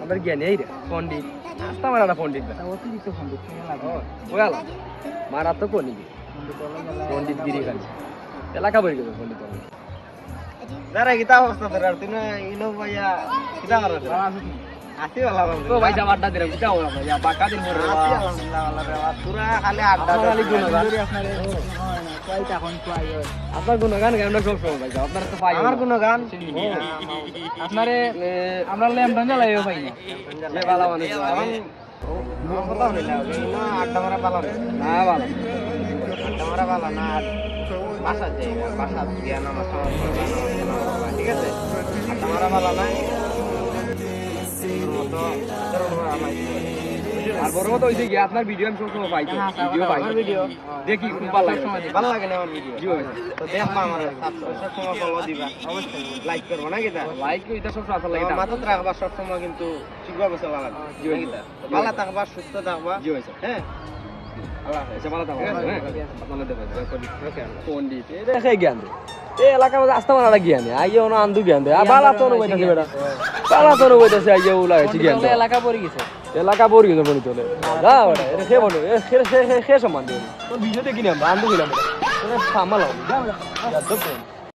আমার জ্ঞান এই রে পণ্ডিত আস্তা মারা পণ্ডিত অতিরিক্ত পণ্ডিত ওয়ালা মারা তো কোনি পণ্ডিত গিরি খালি এলাকা বই গেল পণ্ডিত যারা গীতা অবস্থা তোর তুই না ইলো ভাইয়া গীতা করা আসি वाला তো ভাই যা আড্ডা দিলাম যাও না ভাই বাকা দিন মরে আসি আলহামদুলিল্লাহ পুরা খালি আড্ডা খালি গুণগান কয়টা কোন পাই আপনার গুণগান গান সব সময় ভাই আপনারা তো পাই আমার গুণগান আপনারে আমরা ল্যাম্প জ্বালাইও পাই না যে বালা মানুষ এখন কথা হইলা না আড্ডা মারা ভালো না ভালো আড্ডা মারা ভালো না বাসা যাই বাসা দিয়া নামাজ ঠিক আছে আড্ডা মারা ভালো না আর বড় কথা হইছে কি আপনার ভিডিও আমি সব সময় পাই তো ভিডিও পাই ভিডিও দেখি খুব ভালো লাগে ভালো লাগে না আমার ভিডিও জি ভাই তো দেখবা আমার সব সময় ফলো দিবা অবশ্যই লাইক করবো না কিটা লাইক এটা সব সময় লাগে না মাথাত রাখবা সব সময় কিন্তু ঠিকভাবে চলা লাগবে জি ভাই ভালো থাকবা সুস্থ থাকবা জি ভাই হ্যাঁ আল্লাহ এসে ভালো থাকো হ্যাঁ আপনাদের দেখো পণ্ডিত এই দেখে জ্ঞান দে এই এলাকার মধ্যে আস্তা মারা জ্ঞান দে আইও না আন্দু জ্ঞান দে বালা তো নইতাছে বেটা বালা তো নইতাছে আইও লাগাইছি জ্ঞান দে এলাকা পড়ে গেছে এলাকা পড়ি গেছে বলি তোলে যা বেটা এটা খে বলো খে সমান দে তো ভিডিও দেখি না আন্দু গেলাম তোরে সামালাও যা যা